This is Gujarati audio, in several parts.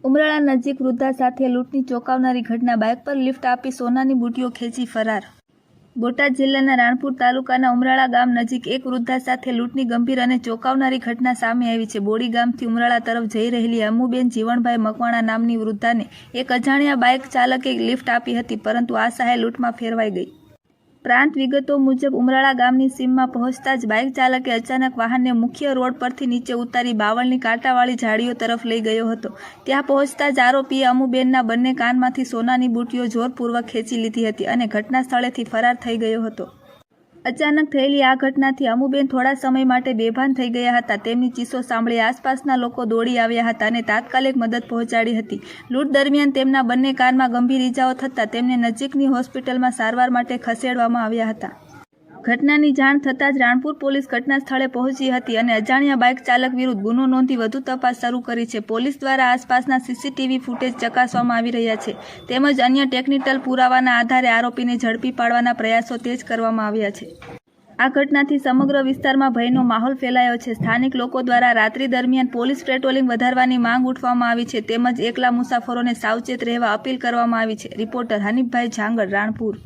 ઉમરાળા નજીક વૃદ્ધા સાથે લૂંટની ચોંકાવનારી ઘટના. બાઇક પર લિફ્ટ આપી સોનાની બુટીઓ ખેંચી ફરાર. બોટાદ જિલ્લાના રાણપુર તાલુકાના ઉમરાળા ગામ નજીક એક વૃદ્ધા સાથે લૂંટની ગંભીર અને ચોંકાવનારી ઘટના સામે આવી છે. બોડી ગામથી ઉમરાળા તરફ જઈ રહેલી અમુબેન જીવણભાઈ મકવાણા નામની વૃદ્ધાને એક અજાણ્યા બાઇક ચાલકે લિફ્ટ આપી હતી, પરંતુ આ સહાય લૂંટમાં ફેરવાઈ ગઈ. પ્રાંત વિગતો મુજબ ઉમરાળા ગામની સીમમાં પહોંચતા જ બાઇક ચાલકે અચાનક વાહનને મુખ્ય રોડ પરથી નીચે ઉતારી બાવળની કાંટાવાળી ઝાડીઓ તરફ લઈ ગયો હતો. ત્યાં પહોંચતા જ આરોપીએ અમુબેનના બંને કાનમાંથી સોનાની બુટીઓ જોરપૂર્વક ખેંચી લીધી હતી અને ઘટના સ્થળેથી ફરાર થઈ ગયો હતો. અચાનક થયેલી આ ઘટનાથી અમુબેન થોડા સમય માટે બેભાન થઈ ગયા હતા. તેમની ચીસો સાંભળી આસપાસના લોકો દોડી આવ્યા હતા અને તાત્કાલિક મદદ પહોંચાડી હતી. લૂંટ દરમિયાન તેમના બંને કાનમાં ગંભીર ઈજાઓ થતાં તેમને નજીકની હોસ્પિટલમાં સારવાર માટે ખસેડવામાં આવ્યા હતા. ઘટનાની જાણ થતાં જ રાણપુર પોલીસ ઘટના સ્થળે પહોંચી હતી અને અજાણ્યા બાઇક ચાલક વિરુદ્ધ ગુનો નોંધી વધુ તપાસ શરૂ કરી છે. પોલીસ દ્વારા આસપાસના સીસીટીવી ફૂટેજ ચકાસવામાં આવી રહ્યા છે, તેમજ અન્ય ટેકનિકલ પુરાવાના આધારે આરોપીને ઝડપી પાડવાના પ્રયાસો તેજ કરવામાં આવ્યા છે. આ ઘટનાથી સમગ્ર વિસ્તારમાં ભયનો માહોલ ફેલાયો છે. સ્થાનિક લોકો દ્વારા રાત્રિ દરમિયાન પોલીસ પેટ્રોલિંગ વધારવાની માંગ ઉઠવામાં આવી છે, તેમજ એકલા મુસાફરોને સાવચેત રહેવા અપીલ કરવામાં આવી છે. રિપોર્ટર હનીફભાઈ ઝાંગડ, રાણપુર.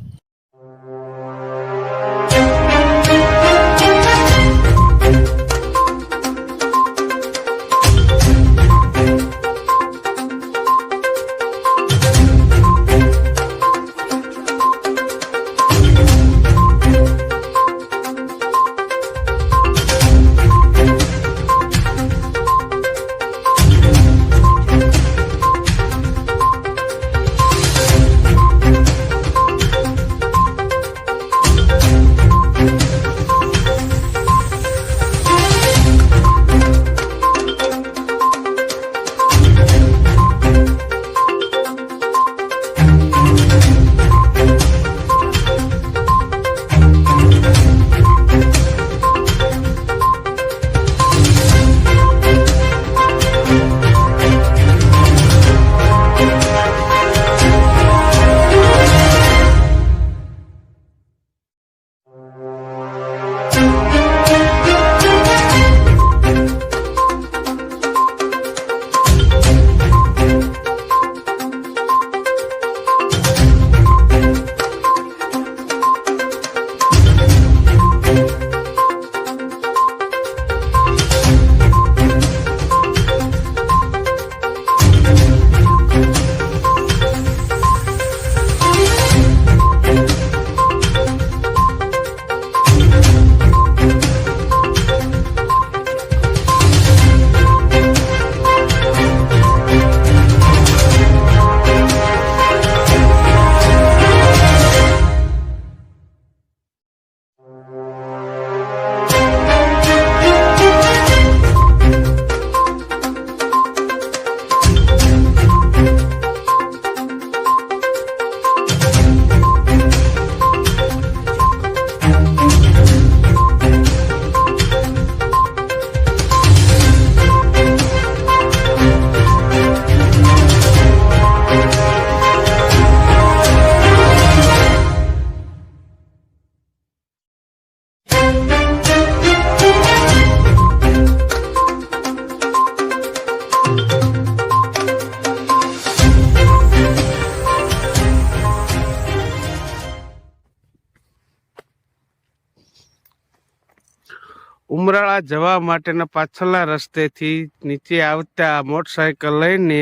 ઉમરાળા જવા માટેના પાછળના રસ્તેથી નીચે આવતા મોટરસાયકલ લઈને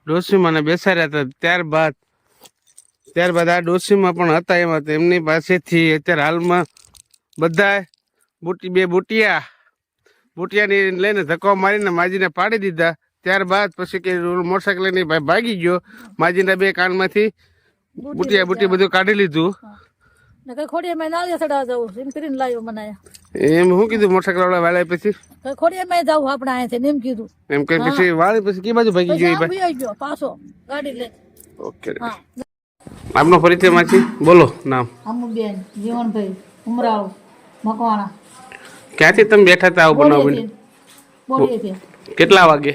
ડોશીમાને બેસાડ્યા હતા. ત્યારબાદ આ ડોશીમા પણ હતા. એમાં તેમની પાસેથી અત્યારે હાલમાં બધા બે બુટિયાની લઈને ધક્કો મારીને માજીને પાડી દીધા. ત્યારબાદ પછી કે મોટરસાયકલ લઈને ભાઈ ભાગી ગયો. માજીના બે કાનમાંથી બુટી બધું કાઢી લીધું. એમ શું કીધું મોટરસાયકલ વાળા વાળા? પછી ખોડિયામાં જાવ આપણે અહીંથી એમ કીધું. એમ કે પછી વાળી પછી કે બાજુ ભાગી ગયો પાછો ગાડી લે. ઓકે, આપનો પરિચય માંથી બોલો. નામ? અમુબેન જીવણભાઈ, ઉમરાળો, મકવાણા. ક્યાંથી તમે બેઠા હતા આવું બનાવીને? બોડીએથી. કેટલા વાગે?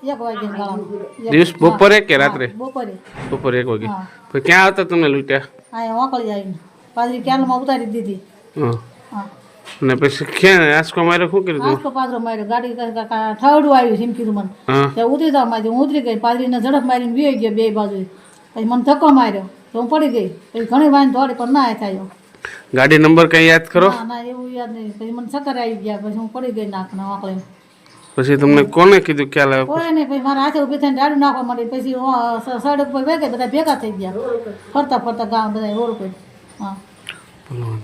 1 વાગે. દિવસ બપોરે કે રાત્રે? બપોરે 1 વાગે. પછી ક્યાં આવતા તમને લૂંટ્યા? આ વાંકળી આવીને પાછી કેનલમાં ઉતારી દીધી. ને પછી ક્યાં આંસકો માર્યો શું કર્યું તું? આંચકો પાદરો માર્યો ગાડી ઠાવડું આવ્યું છે એમ કીધું મને હા ત્યાં ઉતરી જવા માંડી હું ઉતરી ગઈ પાદરીને ઝડપ મારીને વી ગયો બે બાજુ પછી મને ધક્કો માર્યો તો હું પડી ગઈ પછી ઘણી વાન દોડી પણ ના થયો ગાડી નંબર કઈ યાદ કરો? ના ના એવું યાદ નહીં પછી મને ચક્કર આવી ગયા પછી હું પડી ગઈ નાકના વાંકલે પછી તમને કોને કીધું ખ્યાલ આવ્યો? કોઈ નહીં પછી મારા હાથે ઊભી થઈને દાડું નાખવા માંડી પછી સડક પર વેગે બધા ભેગા થઈ ગયા ફરતા ફરતા ગામ બધા રોડ પર હા ભગવાન.